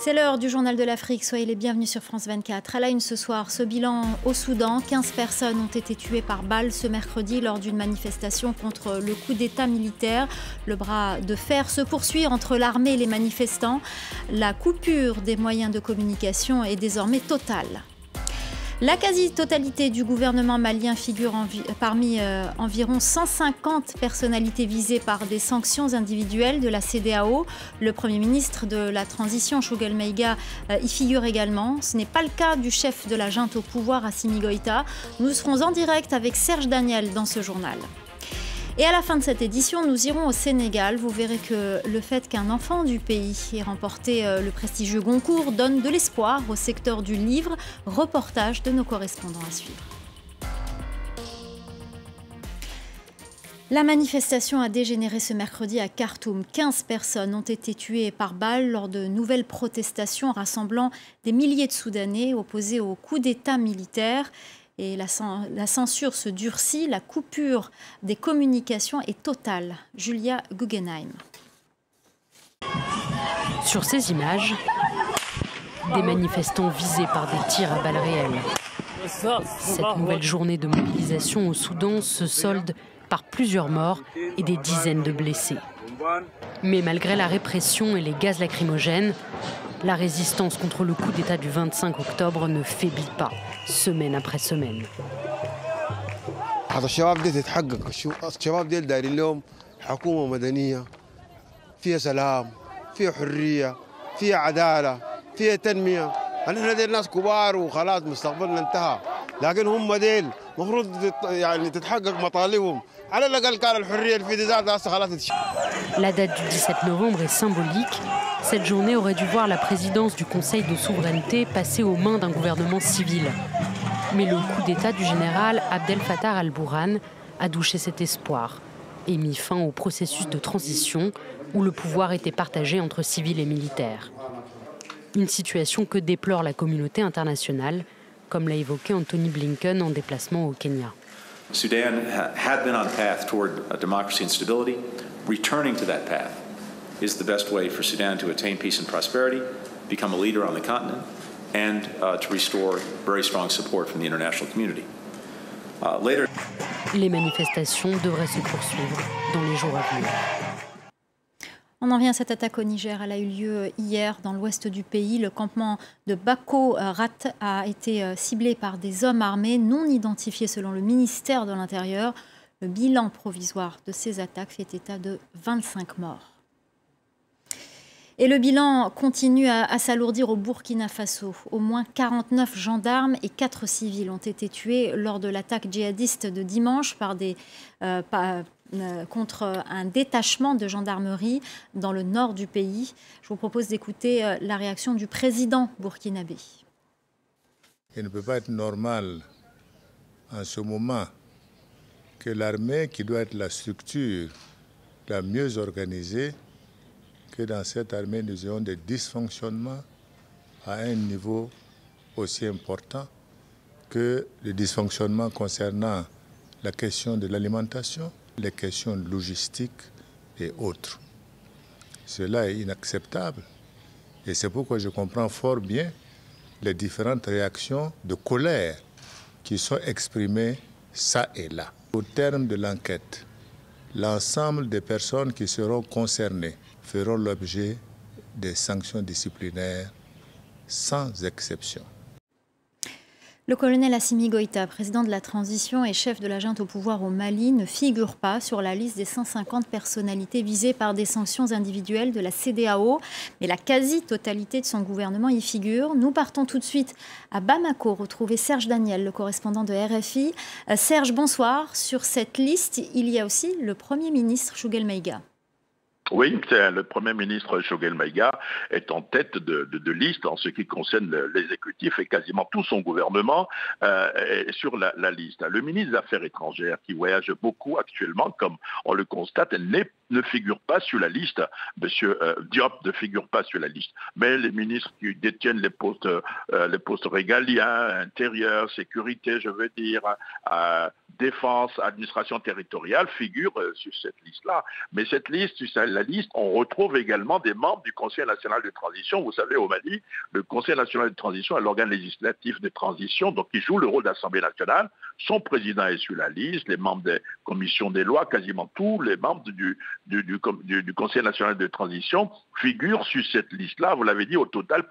C'est l'heure du journal de l'Afrique, soyez les bienvenus sur France 24. À la une ce soir, ce bilan au Soudan, 15 personnes ont été tuées par balles ce mercredi lors d'une manifestation contre le coup d'État militaire. Le bras de fer se poursuit entre l'armée et les manifestants. La coupure des moyens de communication est désormais totale. La quasi-totalité du gouvernement malien figure parmi environ 150 personnalités visées par des sanctions individuelles de la CEDEAO. Le Premier ministre de la transition, Choguel Maïga, y figure également. Ce n'est pas le cas du chef de la junte au pouvoir, Assimi Goïta. Nous serons en direct avec Serge Daniel dans ce journal. Et à la fin de cette édition, nous irons au Sénégal. Vous verrez que le fait qu'un enfant du pays ait remporté le prestigieux Goncourt donne de l'espoir au secteur du livre. Reportage de nos correspondants à suivre. La manifestation a dégénéré ce mercredi à Khartoum. 15 personnes ont été tuées par balle lors de nouvelles protestations rassemblant des milliers de Soudanais opposés au coup d'État militaire. Et la censure se durcit, la coupure des communications est totale. Julia Guggenheim. Sur ces images, des manifestants visés par des tirs à balles réelles. Cette nouvelle journée de mobilisation au Soudan se solde par plusieurs morts et des dizaines de blessés. Mais malgré la répression et les gaz lacrymogènes, la résistance contre le coup d'État du 25 octobre ne faiblit pas, semaine après semaine. الشباب دي تتحقق الشباب دي دايرين لهم حكومة مدنية فيها سلام فيها حرية فيها عدالة فيها تنمية نحن دي الناس كبار وخلاص مستقبلنا انتهى لكن هم ديل المفروض يعني تتحقق مطالبهم على الأقل كان الحرية اللي في ذاتها خلاص. La date du 17 novembre est symbolique. Cette journée aurait dû voir la présidence du Conseil de souveraineté passer aux mains d'un gouvernement civil. Mais le coup d'État du général Abdel Fattah al-Burhan a douché cet espoir et mis fin au processus de transition où le pouvoir était partagé entre civils et militaires. Une situation que déplore la communauté internationale, comme l'a évoqué Anthony Blinken en déplacement au Kenya. Sudan had been on a path toward democracy and stability. Returning to that path is the best way for Sudan to attain peace and prosperity, become a leader on the continent, and to restore very strong support from the international community. Later, les manifestations devraient se poursuivre dans les jours à venir. On en vient à cette attaque au Niger. Elle a eu lieu hier dans l'ouest du pays. Le campement de Bako Rat a été ciblé par des hommes armés non identifiés selon le ministère de l'Intérieur. Le bilan provisoire de ces attaques fait état de 25 morts. Et le bilan continue à s'alourdir au Burkina Faso. Au moins 49 gendarmes et 4 civils ont été tués lors de l'attaque djihadiste de dimanche contre un détachement de gendarmerie dans le nord du pays. Je vous propose d'écouter la réaction du président burkinabé. Il ne peut pas être normal en ce moment que l'armée, qui doit être la structure la mieux organisée, que dans cette armée, nous ayons des dysfonctionnements à un niveau aussi important que les dysfonctionnements concernant la question de l'alimentation, les questions logistiques et autres. Cela est inacceptable et c'est pourquoi je comprends fort bien les différentes réactions de colère qui sont exprimées ça et là. Au terme de l'enquête, l'ensemble des personnes qui seront concernées feront l'objet des sanctions disciplinaires sans exception. Le colonel Assimi Goïta, président de la transition et chef de la junte au pouvoir au Mali, ne figure pas sur la liste des 150 personnalités visées par des sanctions individuelles de la CEDEAO, mais la quasi-totalité de son gouvernement y figure. Nous partons tout de suite à Bamako, retrouver Serge Daniel, le correspondant de RFI. Serge, bonsoir. Sur cette liste, il y a aussi le Premier ministre Choguel Maïga. Oui, le Premier ministre Choguel Maïga est en tête de liste en ce qui concerne l'exécutif et quasiment tout son gouvernement est sur la liste. Le ministre des Affaires étrangères qui voyage beaucoup actuellement, comme on le constate, ne figure pas sur la liste. Monsieur Diop ne figure pas sur la liste. Mais les ministres qui détiennent les postes régaliens, intérieur, sécurité, je veux dire, défense, administration territoriale figurent sur cette liste-là. Mais cette liste, la la liste, on retrouve également des membres du Conseil national de transition. Vous savez, au Mali, le Conseil national de transition est l'organe législatif de transition, donc il joue le rôle d'Assemblée nationale. Son président est sur la liste, les membres des commissions des lois, quasiment tous les membres du Conseil national de transition figurent sur cette liste-là. Vous l'avez dit, au total,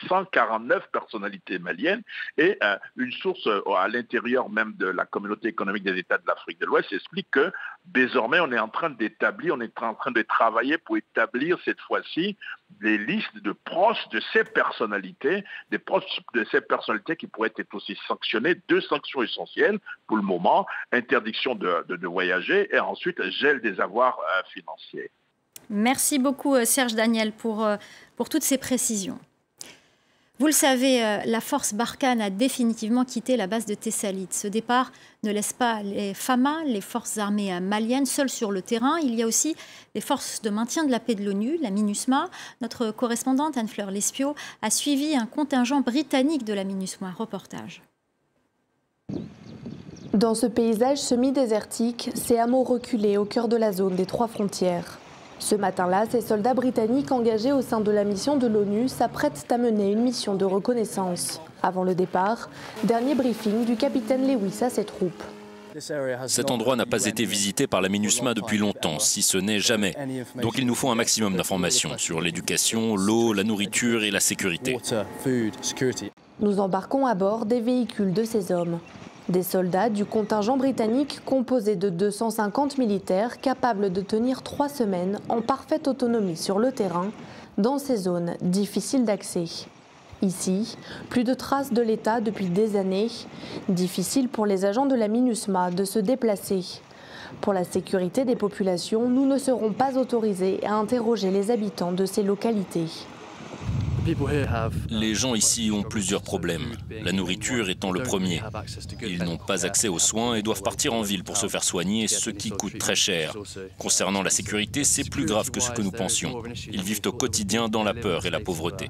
149 personnalités maliennes et une source à l'intérieur même de la communauté économique des États de l'Afrique de l'Ouest explique que désormais on est en train de travailler pour établir cette fois-ci des listes de proches de ces personnalités, des proches de ces personnalités qui pourraient être aussi sanctionnées. 2 sanctions essentielles pour le moment, interdiction de voyager et ensuite gel des avoirs financiers. Merci beaucoup Serge Daniel pour toutes ces précisions. Vous le savez, la force Barkhane a définitivement quitté la base de Tessalit. Ce départ ne laisse pas les FAMA, les forces armées maliennes, seules sur le terrain. Il y a aussi les forces de maintien de la paix de l'ONU, la MINUSMA. Notre correspondante Anne-Fleur Lespio a suivi un contingent britannique de la MINUSMA. Reportage. Dans ce paysage semi-désertique, ces hameaux reculés au cœur de la zone des 3 frontières. Ce matin-là, ces soldats britanniques engagés au sein de la mission de l'ONU s'apprêtent à mener une mission de reconnaissance. Avant le départ, dernier briefing du capitaine Lewis à ses troupes. Cet endroit n'a pas été visité par la MINUSMA depuis longtemps, si ce n'est jamais. Donc il nous faut un maximum d'informations sur l'éducation, l'eau, la nourriture et la sécurité. Nous embarquons à bord des véhicules de ces hommes. Des soldats du contingent britannique composé de 250 militaires capables de tenir 3 semaines en parfaite autonomie sur le terrain, dans ces zones difficiles d'accès. Ici, plus de traces de l'État depuis des années. Difficile pour les agents de la MINUSMA de se déplacer. Pour la sécurité des populations, nous ne serons pas autorisés à interroger les habitants de ces localités. Les gens ici ont plusieurs problèmes, la nourriture étant le premier. Ils n'ont pas accès aux soins et doivent partir en ville pour se faire soigner, ce qui coûte très cher. Concernant la sécurité, c'est plus grave que ce que nous pensions. Ils vivent au quotidien dans la peur et la pauvreté.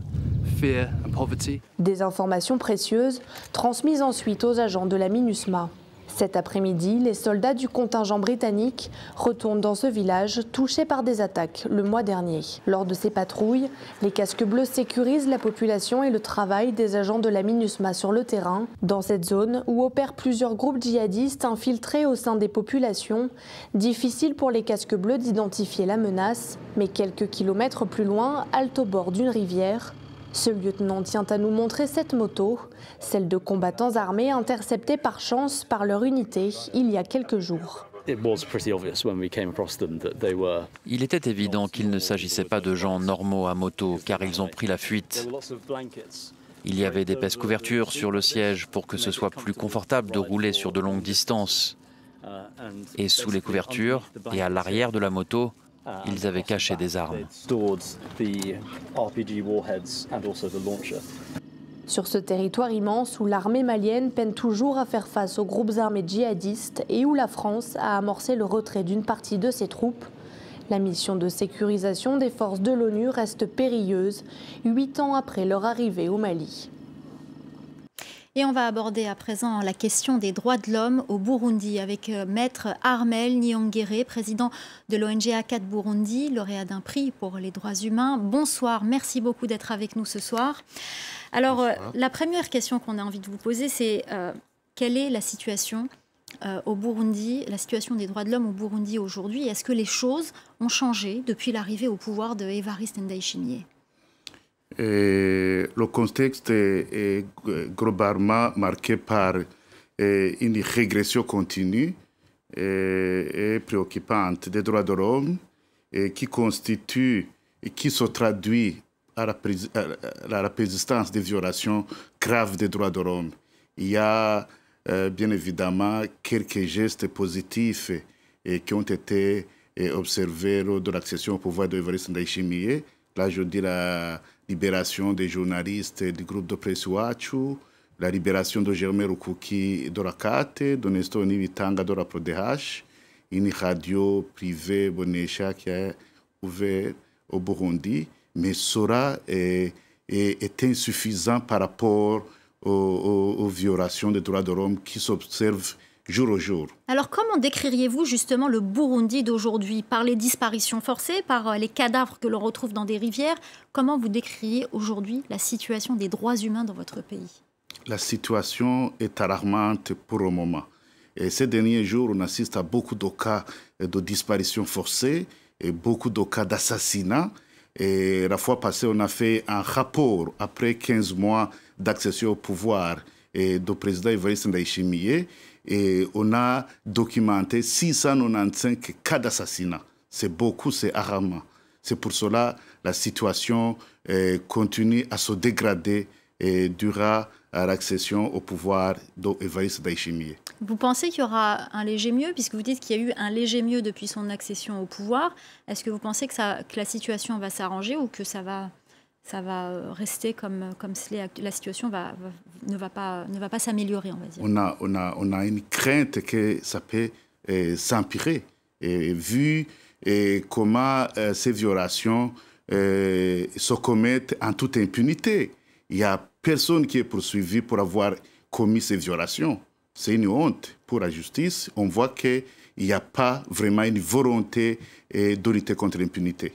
Des informations précieuses transmises ensuite aux agents de la MINUSMA. Cet après-midi, les soldats du contingent britannique retournent dans ce village touché par des attaques le mois dernier. Lors de ces patrouilles, les casques bleus sécurisent la population et le travail des agents de la MINUSMA sur le terrain. Dans cette zone où opèrent plusieurs groupes djihadistes infiltrés au sein des populations, difficile pour les casques bleus d'identifier la menace, mais quelques kilomètres plus loin, halte au bord d'une rivière. Ce lieutenant tient à nous montrer cette moto, celle de combattants armés interceptés par chance par leur unité il y a quelques jours. Il était évident qu'il ne s'agissait pas de gens normaux à moto car ils ont pris la fuite. Il y avait d'épaisses couvertures sur le siège pour que ce soit plus confortable de rouler sur de longues distances. Et sous les couvertures et à l'arrière de la moto, ils avaient caché des armes. Sur ce territoire immense où l'armée malienne peine toujours à faire face aux groupes armés djihadistes et où la France a amorcé le retrait d'une partie de ses troupes, la mission de sécurisation des forces de l'ONU reste périlleuse, 8 ans après leur arrivée au Mali. Et on va aborder à présent la question des droits de l'homme au Burundi avec Maître Armel Niyongere, président de l'ONG ACAT Burundi, lauréat d'un prix pour les droits humains. Bonsoir, merci beaucoup d'être avec nous ce soir. Alors, la première question qu'on a envie de vous poser, c'est quelle est la situation au Burundi, la situation des droits de l'homme au Burundi aujourd'hui? Est-ce que les choses ont changé depuis l'arrivée au pouvoir de Evariste Ndayishimiye? Le contexte est globalement marqué par une régression continue et préoccupante des droits de l'homme qui constitue et qui se traduit à la persistance des violations graves des droits de l'homme. Il y a bien évidemment quelques gestes positifs qui ont été observés lors de l'accession au pouvoir d'Evariste Ndayishimiye. Là, je dis la libération des journalistes du groupe de presse Iwacu, la libération de Germain Rukuki de la CAT, de Nestor Nibitanga de la PRODH, une radio privée Bonesha qui a ouvert au Burundi, mais cela est insuffisant par rapport aux violations des droits de l'homme qui s'observent jour au jour. Alors comment décririez-vous justement le Burundi d'aujourd'hui? Par les disparitions forcées, par les cadavres que l'on retrouve dans des rivières, comment vous décririez aujourd'hui la situation des droits humains dans votre pays? La situation est alarmante pour le moment. Et ces derniers jours, on assiste à beaucoup de cas de disparition forcée et beaucoup de cas d'assassinat. Et la fois passée, on a fait un rapport après 15 mois d'accession au pouvoir du président Evariste Ndayishimiye. Et on a documenté 695 cas d'assassinat. C'est beaucoup, c'est alarmant. C'est pour cela que la situation continue à se dégrader durant l'accession au pouvoir d'Evariste Ndayishimiye. Vous pensez qu'il y aura un léger mieux, puisque vous dites qu'il y a eu un léger mieux depuis son accession au pouvoir. Est-ce que vous pensez que la situation va s'arranger ou que ça va rester comme la situation ne va pas s'améliorer, on va dire? On a une crainte que ça peut s'empirer, vu comment ces violations se commettent en toute impunité. Il n'y a personne qui est poursuivi pour avoir commis ces violations. C'est une honte pour la justice. On voit qu'il n'y a pas vraiment une volonté de lutter contre l'impunité.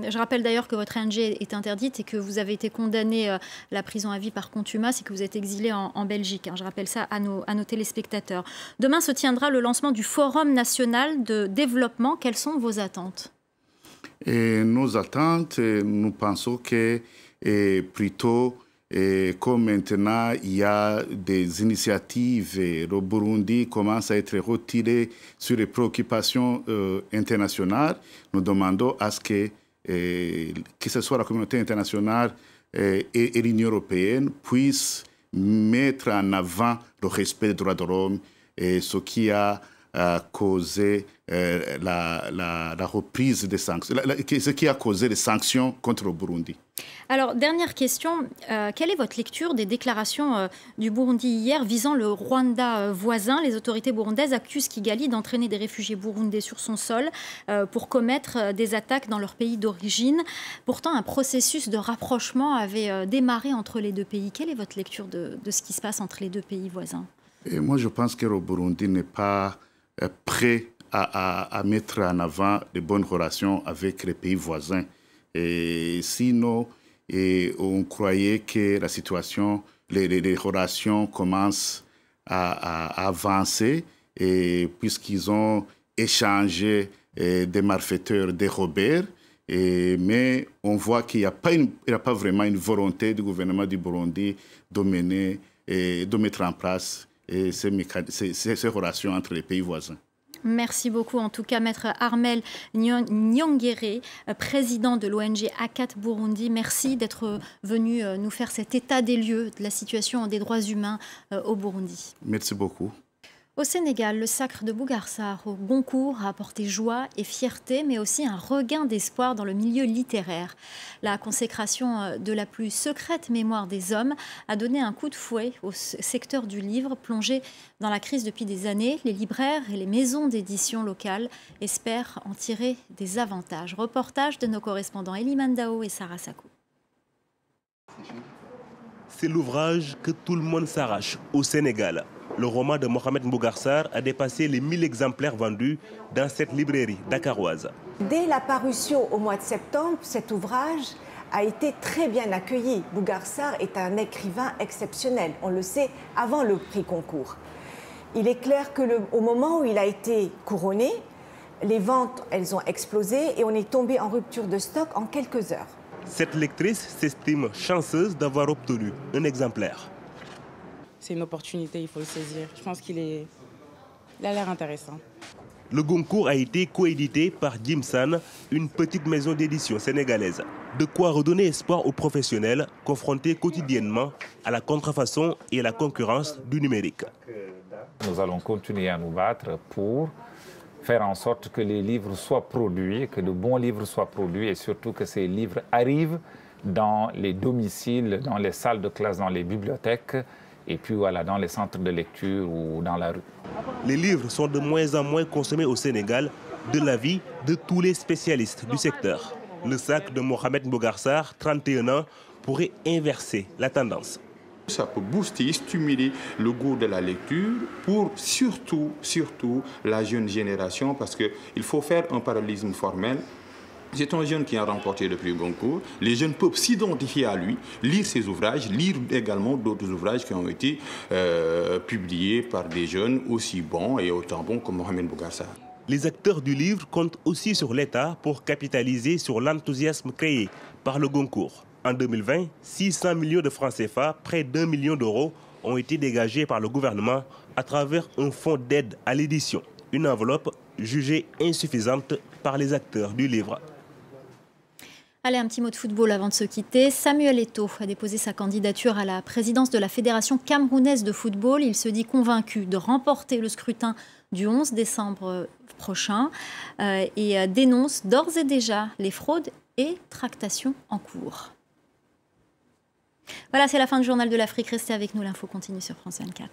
Je rappelle d'ailleurs que votre ONG est interdite et que vous avez été condamné à la prison à vie par contumace et que vous êtes exilé en Belgique. Je rappelle ça à nos téléspectateurs. Demain se tiendra le lancement du Forum national de développement. Quelles sont vos attentes? Nos attentes, nous pensons que plutôt, comme maintenant il y a des initiatives, le Burundi commence à être retiré sur les préoccupations internationales, nous demandons à ce que ce soit la communauté internationale et l'Union européenne puissent mettre en avant le respect des droits de l'homme, ce qui a causé la reprise des sanctions, ce qui a causé les sanctions contre le Burundi. Alors, dernière question, quelle est votre lecture des déclarations du Burundi hier visant le Rwanda voisin? Les autorités burundaises accusent Kigali d'entraîner des réfugiés burundais sur son sol pour commettre des attaques dans leur pays d'origine. Pourtant, un processus de rapprochement avait démarré entre les deux pays. Quelle est votre lecture de ce qui se passe entre les deux pays voisins? Et moi, je pense que le Burundi n'est pas prêt à mettre en avant les bonnes relations avec les pays voisins. Et sinon, on croyait que la situation, les relations commencent à avancer, puisqu'ils ont échangé des malfaiteurs, des rebelles. Mais on voit qu'il n'y a pas vraiment une volonté du gouvernement du Burundi de mettre en place ces relations entre les pays voisins. Merci beaucoup, en tout cas, Maître Armel Nyongere, président de l'ONG ACAT Burundi. Merci d'être venu nous faire cet état des lieux de la situation des droits humains au Burundi. Merci beaucoup. Au Sénégal, le sacre de Bougarsar au Goncourt a apporté joie et fierté, mais aussi un regain d'espoir dans le milieu littéraire. La consécration de la plus secrète mémoire des hommes a donné un coup de fouet au secteur du livre, plongé dans la crise depuis des années. Les libraires et les maisons d'édition locales espèrent en tirer des avantages. Reportage de nos correspondants Elie Mandao et Sarah Sakou. C'est l'ouvrage que tout le monde s'arrache au Sénégal. Le roman de Mohamed Mbougarsar a dépassé les 1000 exemplaires vendus dans cette librairie dakaroise. Dès la parution au mois de septembre, cet ouvrage a été très bien accueilli. Mbougarsar est un écrivain exceptionnel, on le sait, avant le prix Goncourt. Il est clair qu'au moment où il a été couronné, les ventes, elles ont explosé et on est tombé en rupture de stock en quelques heures. Cette lectrice s'estime chanceuse d'avoir obtenu un exemplaire. C'est une opportunité, il faut le saisir. Je pense qu'il a l'air intéressant. Le Goncourt a été coédité par Jimsan, une petite maison d'édition sénégalaise. De quoi redonner espoir aux professionnels confrontés quotidiennement à la contrefaçon et à la concurrence du numérique. Nous allons continuer à nous battre pour faire en sorte que les livres soient produits, que de bons livres soient produits et surtout que ces livres arrivent dans les domiciles, dans les salles de classe, dans les bibliothèques et puis voilà, dans les centres de lecture ou dans la rue. Les livres sont de moins en moins consommés au Sénégal, de l'avis de tous les spécialistes du secteur. Le sac de Mohamed Mbougarsar, 31 ans, pourrait inverser la tendance. Ça peut booster, stimuler le goût de la lecture pour surtout la jeune génération, parce qu'il faut faire un parallélisme formel. C'est un jeune qui a remporté le prix Goncourt. Les jeunes peuvent s'identifier à lui, lire ses ouvrages, lire également d'autres ouvrages qui ont été publiés par des jeunes aussi bons et autant bons que Mohamed Bougar Sarr. Les acteurs du livre comptent aussi sur l'État pour capitaliser sur l'enthousiasme créé par le Goncourt. En 2020, 600 millions de francs CFA, près d'1 million d'euros, ont été dégagés par le gouvernement à travers un fonds d'aide à l'édition. Une enveloppe jugée insuffisante par les acteurs du livre. Allez, un petit mot de football avant de se quitter. Samuel Eto'o a déposé sa candidature à la présidence de la Fédération camerounaise de football. Il se dit convaincu de remporter le scrutin du 11 décembre prochain et dénonce d'ores et déjà les fraudes et tractations en cours. Voilà, c'est la fin du Journal de l'Afrique. Restez avec nous, l'info continue sur France 24.